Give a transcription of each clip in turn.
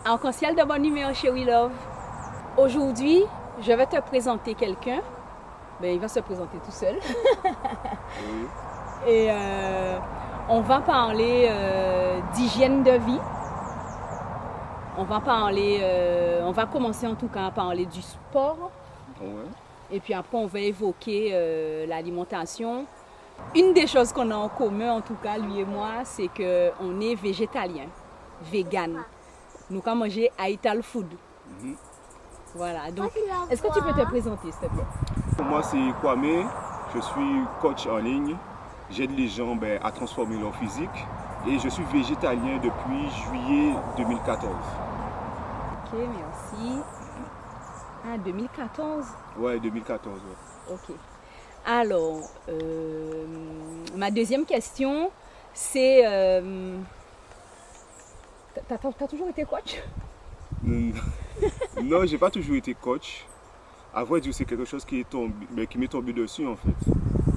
Arc-en-ciel de bonne humeur chez We Love. Aujourd'hui, je vais te présenter quelqu'un. Il va se présenter tout seul. Oui. Et on va parler d'hygiène de vie. On va commencer en tout cas à parler du sport. Ouais. Et puis après, on va évoquer l'alimentation. Une des choses qu'on a en commun, en tout cas, lui et moi, c'est qu'on est végétalien, vegan. Nous avons mangé Aital Food. Voilà, donc, est-ce que tu peux te présenter, s'il te plaît? Moi, c'est Kwame. Je suis coach en ligne. J'aide les gens à transformer leur physique. Et je suis végétalien depuis juillet 2014. Ok, merci. Ah, 2014? Ouais, 2014. Ouais. Ok. Alors, ma deuxième question, c'est... T'as toujours été coach? Non, j'ai pas toujours été coach. À vrai dire, c'est quelque chose qui m'est tombé dessus en fait.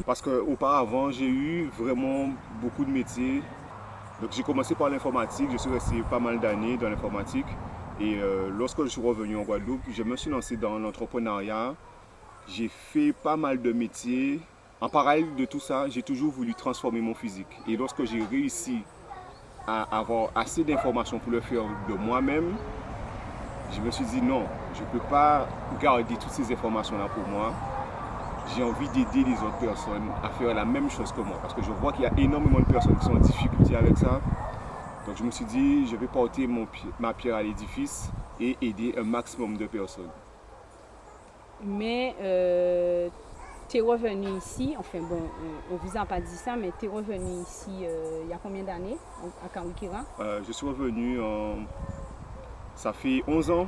Parce qu'auparavant, j'ai eu vraiment beaucoup de métiers. Donc j'ai commencé par l'informatique, je suis resté pas mal d'années dans l'informatique. Et lorsque je suis revenu en Guadeloupe, je me suis lancé dans l'entrepreneuriat. J'ai fait pas mal de métiers. En parallèle de tout ça, j'ai toujours voulu transformer mon physique. Et lorsque j'ai réussi à avoir assez d'informations pour le faire de moi-même, je me suis dit non, je ne peux pas garder toutes ces informations-là pour moi. J'ai envie d'aider les autres personnes à faire la même chose que moi. Parce que je vois qu'il y a énormément de personnes qui sont en difficulté avec ça. Donc je me suis dit, je vais porter ma pierre à l'édifice et aider un maximum de personnes. Mais tu es revenu ici, enfin bon, on ne vous a pas dit ça, mais tu es revenu ici il y a combien d'années à Kawikira? Je suis revenu, ça fait 11 ans.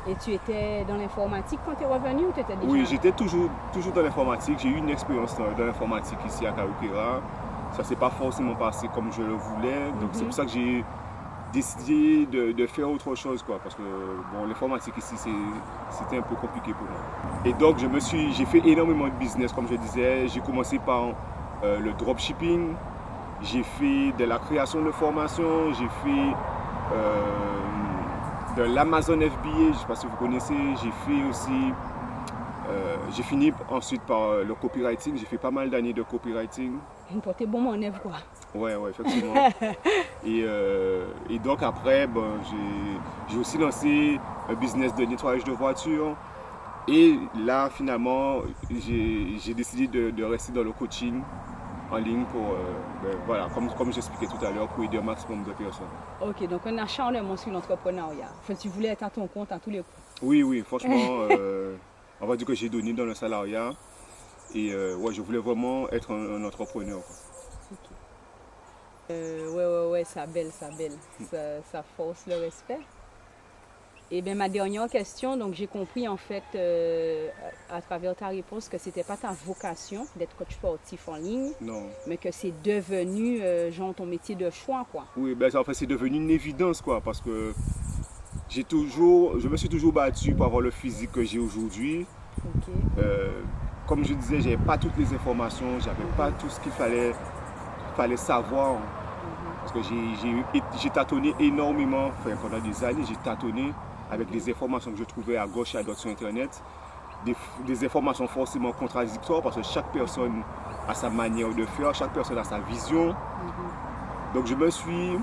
Et tu étais dans l'informatique quand tu es revenu ou tu étais déjà... Oui, j'étais toujours dans l'informatique. J'ai eu une expérience dans l'informatique ici à Kawikira. Ça ne s'est pas forcément passé comme je le voulais. Donc c'est pour ça que j'ai décidé de faire autre chose, quoi, parce que bon, l'informatique ici c'était un peu compliqué pour moi. Et donc j'ai fait énormément de business, comme je disais. J'ai commencé par le dropshipping, j'ai fait de la création de formation, j'ai fait de l'Amazon FBA, je ne sais pas si vous connaissez. J'ai fait aussi, j'ai fini ensuite par le copywriting. J'ai fait pas mal d'années de copywriting. Une portée bon mon œuvre, quoi. Ouais, effectivement. et donc après, j'ai aussi lancé un business de nettoyage de voitures. Et là, finalement, j'ai décidé de rester dans le coaching en ligne pour, voilà, comme j'expliquais tout à l'heure, pour aider un maximum de personnes. Ok, donc un acharnement sur l'entrepreneuriat. Enfin, tu voulais être à ton compte à tous les coups. Oui, franchement, on va dire que j'ai donné dans le salariat. Et ouais, je voulais vraiment être un entrepreneur, quoi. Ouais, ça belle. Ça force le respect. Et bien ma dernière question, donc j'ai compris en fait à travers ta réponse que c'était pas ta vocation d'être coach sportif en ligne. Non. Mais que c'est devenu genre ton métier de choix, quoi. Oui, en fait c'est devenu une évidence, quoi, parce que je me suis toujours battu pour avoir le physique que j'ai aujourd'hui. Okay. Comme je disais, j'avais pas toutes les informations, j'avais pas tout ce qu'il fallait savoir. Parce que j'ai tâtonné énormément, enfin, pendant des années, j'ai tâtonné avec des informations que je trouvais à gauche et à droite sur Internet. Des informations forcément contradictoires parce que chaque personne a sa manière de faire, chaque personne a sa vision. Donc je me suis,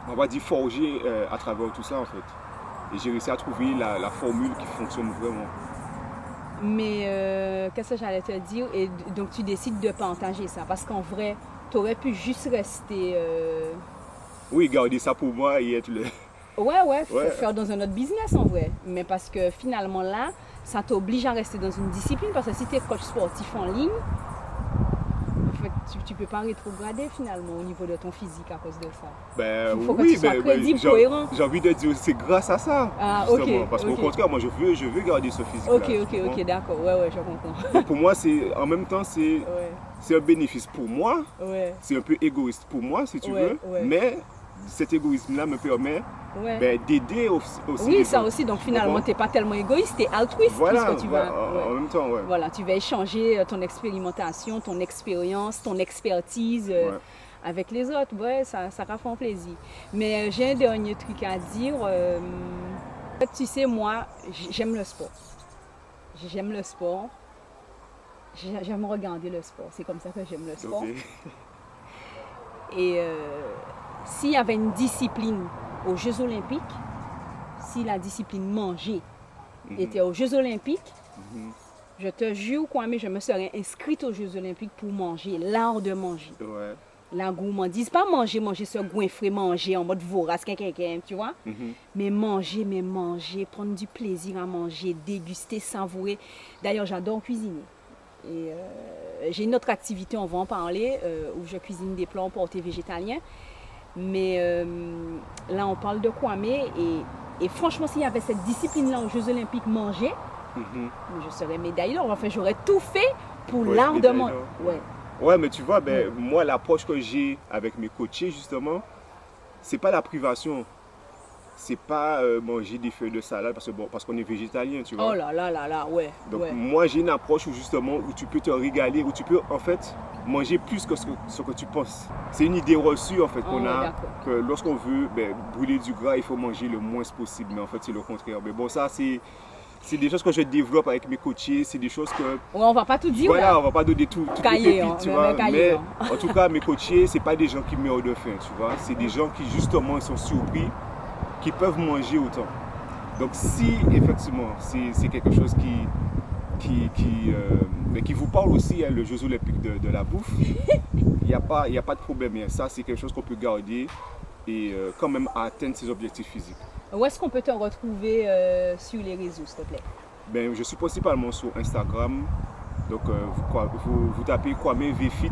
on va dire, forgé à travers tout ça en fait. Et j'ai réussi à trouver la formule qui fonctionne vraiment. Mais qu'est-ce que j'allais te dire? Et donc tu décides de partager ça parce qu'en vrai, tu aurais pu juste rester... Oui, garder ça pour moi et être le... Ouais, faire dans un autre business en vrai. Mais parce que finalement là, ça t'oblige à rester dans une discipline parce que si tu es coach sportif en ligne, tu ne peux pas rétrograder finalement au niveau de ton physique à cause de ça. Il faut que tu sois crédible, cohérent. J'ai envie de dire c'est grâce à ça. Ah, justement, ok. Parce qu'au contraire, moi je veux garder ce physique. Ok, d'accord. Ouais, je comprends. Pour moi, en même temps, c'est un bénéfice pour moi. Ouais. C'est un peu égoïste pour moi, si tu veux. Ouais. Mais cet égoïsme-là me permet d'aider aussi. Oui, ça aussi. Donc finalement, tu n'es pas tellement égoïste, tu es altruiste. Voilà, puisque tu vas, en même temps, Voilà, tu vas échanger ton expérimentation, ton expérience, ton expertise Avec les autres, ouais, ça va faire plaisir. Mais j'ai un dernier truc à dire. Tu sais, moi, j'aime le sport. J'aime le sport. J'aime regarder le sport. C'est comme ça que j'aime le sport. Ok. Et s'il y avait une discipline aux Jeux Olympiques, si la discipline manger était aux Jeux Olympiques, je te jure, Kwame, je me serais inscrite aux Jeux Olympiques pour manger, l'art de manger. Ouais. La gourmandise, pas manger ce goinfré, manger en mode vorace, tu vois. Mais manger, prendre du plaisir à manger, déguster, savourer. D'ailleurs, j'adore cuisiner. Et j'ai une autre activité, on va en parler, où je cuisine des plats emportés végétaliens. Mais là, on parle de Kwame. Et franchement, s'il y avait cette discipline-là aux Jeux Olympiques, manger, je serais médaillée d'or. Enfin, j'aurais tout fait pour l'art de manger. Ouais, mais tu vois, moi, l'approche que j'ai avec mes coachés, justement, c'est pas la privation. C'est pas manger des feuilles de salade parce qu'on est végétalien, tu vois. Oh là là là là, ouais. Donc, moi, j'ai une approche où, justement, où tu peux te régaler, où tu peux, en fait, manger plus que ce que tu penses. C'est une idée reçue, en fait, qu'on a, que lorsqu'on veut brûler du gras, il faut manger le moins possible. Mais en fait, c'est le contraire. Mais bon, ça, c'est des choses que je développe avec mes coachés, c'est des choses que... Ouais, on va pas tout dire. Voilà, là. On va pas donner tout les pépites, tu vois. Mais en tout cas, mes coachés, c'est pas des gens qui meurent de faim, tu vois. C'est des gens qui, justement, sont surpris, qui peuvent manger autant. Donc, si, effectivement, c'est quelque chose qui vous parle aussi, hein, le Jeux Olympiques de la bouffe, il n'y a pas de problème. Hein. Ça, c'est quelque chose qu'on peut garder et quand même atteindre ses objectifs physiques. Où est-ce qu'on peut te retrouver sur les réseaux, s'il te plaît? Je suis principalement sur Instagram. Donc, vous tapez Kwame VFit.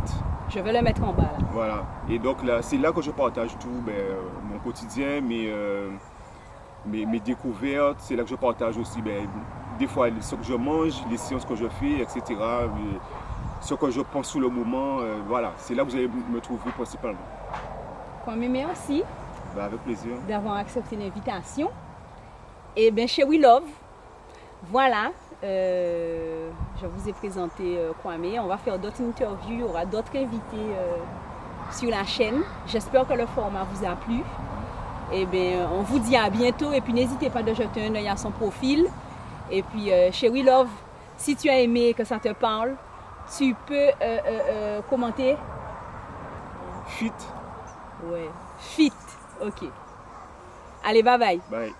Je vais le mettre en bas là. Voilà. Et donc, là, c'est là que je partage tout, mon quotidien, mes découvertes. C'est là que je partage aussi, des fois, ce que je mange, les séances que je fais, etc. Ce que je pense sur le moment. Voilà. C'est là que vous allez me trouver principalement. Kwame, merci. Avec plaisir. D'avoir accepté l'invitation. Et bien, chez We Love, voilà, je vous ai présenté Kwame. On va faire d'autres interviews, il y aura d'autres invités sur la chaîne. J'espère que le format vous a plu. Et bien, on vous dit à bientôt. Et puis, n'hésitez pas de jeter un œil à son profil. Et puis, chez We Love, si tu as aimé, que ça te parle, tu peux commenter. Fit. Ouais, fit. Ok. Allez, bye bye. Bye.